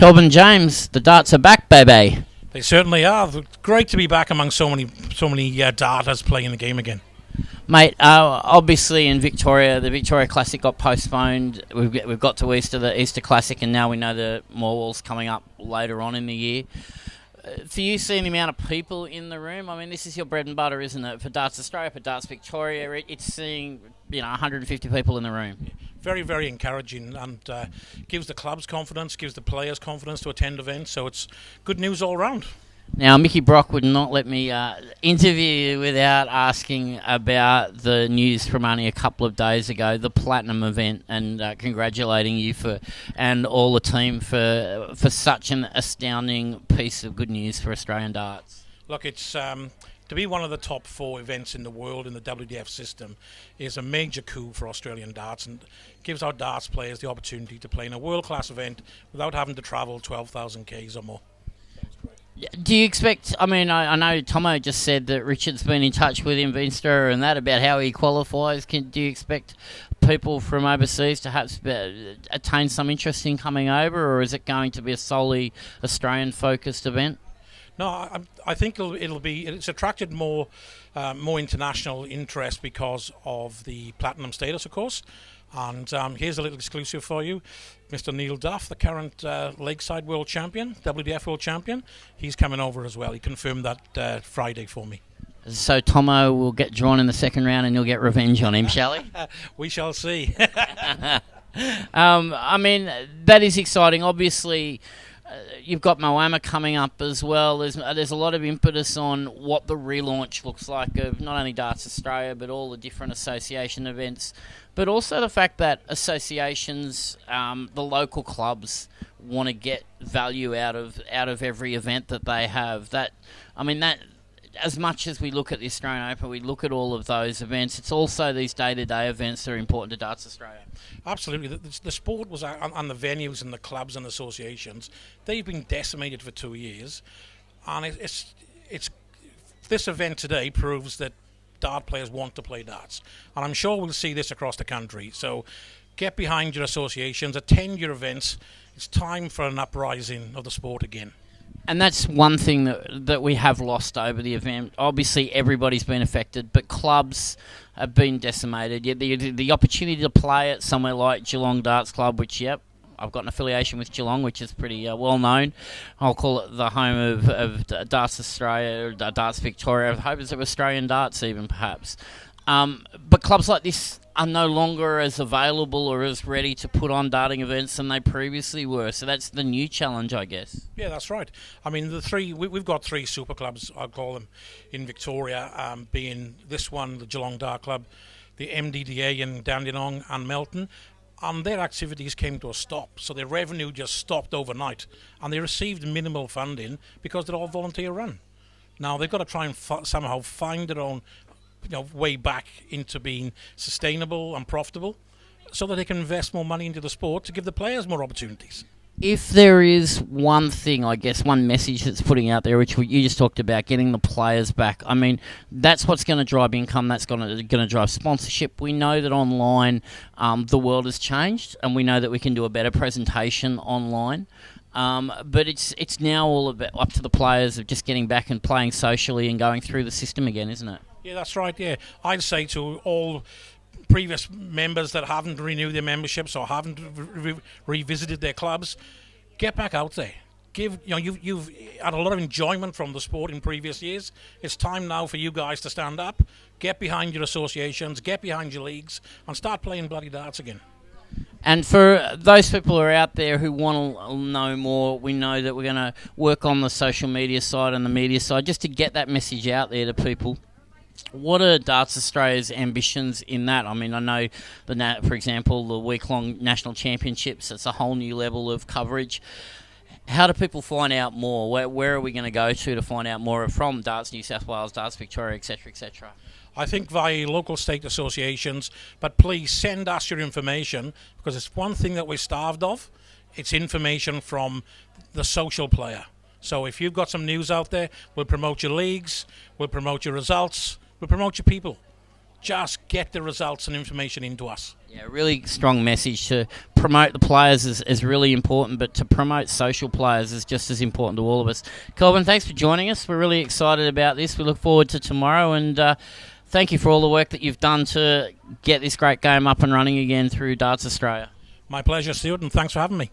Kelvin James, the darts are back, baby. They certainly are. Great to be back among so many darters playing the game again. Mate, obviously in Victoria, the Victoria Classic got postponed. We've got to the Easter Classic, and now we know the Morwell's coming up later on in the year. For you, seeing the amount of people in the room, I mean, this is your bread and butter, isn't it? For Darts Australia, for Darts Victoria, it's seeing 150 people in the room. Very, very encouraging, and gives the clubs confidence, gives the players confidence to attend events. So it's good news all round. Now, Mickey Brock would not let me interview you without asking about the news from only a couple of days ago, the Platinum event, and congratulating you and all the team for such an astounding piece of good news for Australian darts. Look, it's to be one of the top 4 events in the world in the WDF system is a major coup for Australian darts, and gives our darts players the opportunity to play in a world-class event without having to travel 12,000 k's or more. Do you expect, I know Tomo just said that Richard's been in touch with him, Veinster, and that about how he qualifies. Do you expect people from overseas to perhaps attain some interest in coming over, or is it going to be a solely Australian-focused event? No, I think it's attracted more international interest because of the platinum status, of course. And here's a little exclusive for you. Mr. Neil Duff, the current Lakeside World Champion, WDF World Champion, he's coming over as well. He confirmed that Friday for me. So Tomo will get drawn in the second round and you'll get revenge on him, shall he? We shall see. That is exciting. Obviously, you've got Moama coming up as well. There's a lot of impetus on what the relaunch looks like of not only Darts Australia but all the different association events, but also the fact that associations, the local clubs, want to get value out of every event that they have. That as much as we look at the Australian Open, we look at all of those events. It's also these day-to-day events that are important to Darts Australia. Absolutely. The sport was on the venues and the clubs and associations. They've been decimated for 2 years, and it's this event today proves that dart players want to play darts, and I'm sure we'll see this across the country. So get behind your associations, attend your events. It's time for an uprising of the sport again. And that's one thing that we have lost over the event. Obviously, everybody's been affected, but clubs have been decimated. Yet the opportunity to play at somewhere like Geelong Darts Club, which, I've got an affiliation with Geelong, which is pretty well known. I'll call it the home of Darts Australia, Darts Victoria. I hope it's of Australian darts even, perhaps. But clubs like this are no longer as available or as ready to put on darting events than they previously were. So that's the new challenge, I guess. Yeah, that's right. I mean, we've got 3 super clubs, I'll call them, in Victoria, being this one, the Geelong Darts Club, the MDDA in Dandenong and Melton. And their activities came to a stop, so their revenue just stopped overnight, and they received minimal funding because they're all volunteer run. Now they've got to try and somehow find their own way back into being sustainable and profitable, so that they can invest more money into the sport to give the players more opportunities. If there is one thing, I guess, one message that's putting out there, which you just talked about, getting the players back, I mean, that's what's going to drive income, that's going to drive sponsorship. We know that online the world has changed, and we know that we can do a better presentation online. But it's now all about up to the players of just getting back and playing socially and going through the system again, isn't it? Yeah, that's right, yeah. I'd say to all previous members that haven't renewed their memberships or haven't revisited their clubs, get back out there. You've had a lot of enjoyment from the sport in previous years. It's time now for you guys to stand up, get behind your associations, get behind your leagues, and start playing bloody darts again. And for those people who are out there who want to know more, we know that we're going to work on the social media side and the media side just to get that message out there to people. What are Darts Australia's ambitions in that? I mean, I know, for example, the week-long national championships, it's a whole new level of coverage. How do people find out more? Where are we going to go to find out more from Darts New South Wales, Darts Victoria, etc., etc.? I think via local state associations, but please send us your information, because it's one thing that we're starved of. It's information from the social player. So if you've got some news out there, we'll promote your leagues, we'll promote your results, we'll promote your people. Just get the results and information into us. Yeah, really strong message. To promote the players is really important, but to promote social players is just as important to all of us. Kelvin, thanks for joining us. We're really excited about this. We look forward to tomorrow, and thank you for all the work that you've done to get this great game up and running again through Darts Australia. My pleasure, Stuart, and thanks for having me.